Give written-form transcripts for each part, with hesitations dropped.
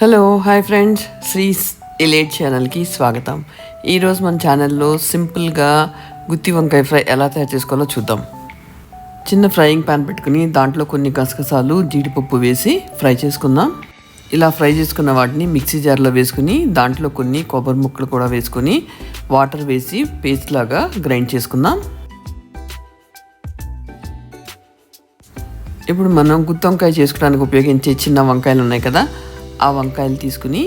Hello hi friends, శ్రీస్ ఎలేట్ ఛానల్కి స్వాగతం. ఈరోజు మన ఛానల్లో సింపుల్గా గుత్తి వంకాయ ఫ్రై ఎలా తయారు చేసుకోవాలో చూద్దాం. చిన్న ఫ్రైయింగ్ ప్యాన్ పెట్టుకుని దాంట్లో కొన్ని గసగసాలు జీడిపప్పు వేసి ఫ్రై చేసుకుందాం. ఇలా ఫ్రై చేసుకున్న వాటిని మిక్సీ జార్లో వేసుకుని దాంట్లో కొన్ని కొబ్బరి ముక్కలు కూడా వేసుకొని వాటర్ వేసి పేస్ట్ లాగా గ్రైండ్ చేసుకుందాం. ఇప్పుడు మనం గుత్తి వంకాయ చేసుకోవడానికి ఉపయోగించే చిన్న వంకాయలు ఉన్నాయి కదా, ఆ వంకాయలు తీసుకుని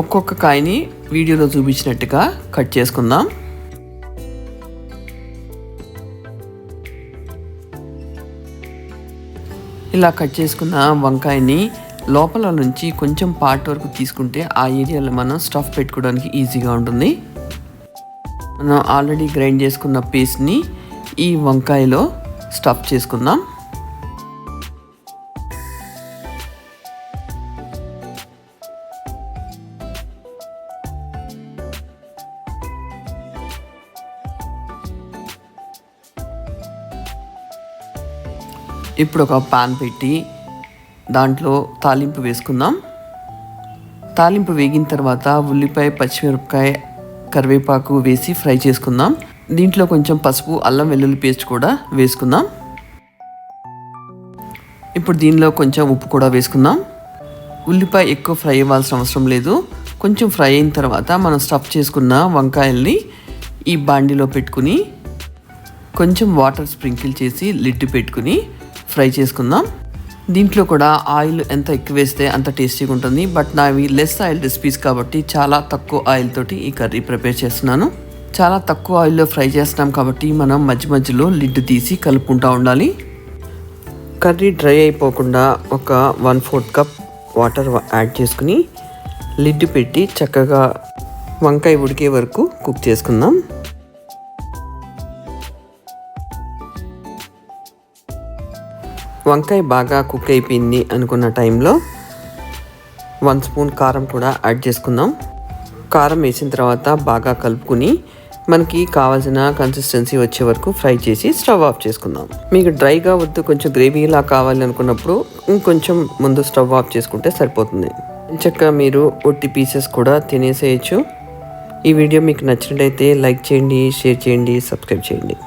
ఒక్కొక్క కాయని వీడియోలో చూపించినట్టుగా కట్ చేసుకుందాం. ఇలా కట్ చేసుకున్న వంకాయని లోపల నుంచి కొంచెం పార్ట్ వరకు తీసుకుంటే ఆ ఏరియాలో మనం స్టఫ్ పెట్టుకోవడానికి ఈజీగా ఉంటుంది. మనం ఆల్రెడీ గ్రైండ్ చేసుకున్న పేస్ట్ని ఈ వంకాయలో స్టఫ్ చేసుకుందాం. ఇప్పుడు ఒక పాన్ పెట్టి దాంట్లో తాలింపు వేసుకుందాం. తాలింపు వేగిన తర్వాత ఉల్లిపాయ, పచ్చిమిరపకాయ, కరివేపాకు వేసి ఫ్రై చేసుకుందాం. దీంట్లో కొంచెం పసుపు, అల్లం వెల్లుల్లి పేస్ట్ కూడా వేసుకుందాం. ఇప్పుడు దీనిలో కొంచెం ఉప్పు కూడా వేసుకుందాం. ఉల్లిపాయ ఎక్కువ ఫ్రై అవ్వాల్సిన అవసరం లేదు. కొంచెం ఫ్రై అయిన తర్వాత మనం స్టఫ్ చేసుకున్న వంకాయల్ని ఈ బాండిలో పెట్టుకుని కొంచెం వాటర్ స్ప్రింకిల్ చేసి లిడ్ పెట్టుకుని ఫ్రై చేసుకుందాం. దీంట్లో కూడా ఆయిల్ ఎంత ఎక్కువ వేస్తే అంత టేస్టీగా ఉంటుంది. బట్ నావి లెస్ ఆయిల్ రెసిపీస్ కాబట్టి చాలా తక్కువ ఆయిల్ తోటి ఈ కర్రీ ప్రిపేర్ చేస్తున్నాను. చాలా తక్కువ ఆయిల్లో ఫ్రై చేస్తున్నాం కాబట్టి మనం మధ్య మధ్యలో లిడ్ తీసి కలుపుకుంటూ ఉండాలి. కర్రీ డ్రై అయిపోకుండా ఒక 1/4 కప్ వాటర్ యాడ్ చేసుకుని లిడ్ పెట్టి చక్కగా వంకాయ ఉడికే వరకు కుక్ చేసుకుందాం. వంకాయ బాగా కుక్ అయిపోయింది అనుకున్న టైంలో 1 స్పూన్ కారం కూడా యాడ్ చేసుకుందాం. కారం వేసిన తర్వాత బాగా కలుపుకుని మనకి కావాల్సిన కన్సిస్టెన్సీ వచ్చే వరకు ఫ్రై చేసి స్టవ్ ఆఫ్ చేసుకుందాం. మీకు డ్రైగా వద్దు, కొంచెం గ్రేవీలా కావాలి అనుకున్నప్పుడు ఇంకొంచెం ముందు స్టవ్ ఆఫ్ చేసుకుంటే సరిపోతుంది. చక్కగా మీరు ఒట్టి పీసెస్ కూడా తినేసేయచ్చు. ఈ వీడియో మీకు నచ్చినట్లయితే లైక్ చేయండి, షేర్ చేయండి, సబ్స్క్రైబ్ చేయండి.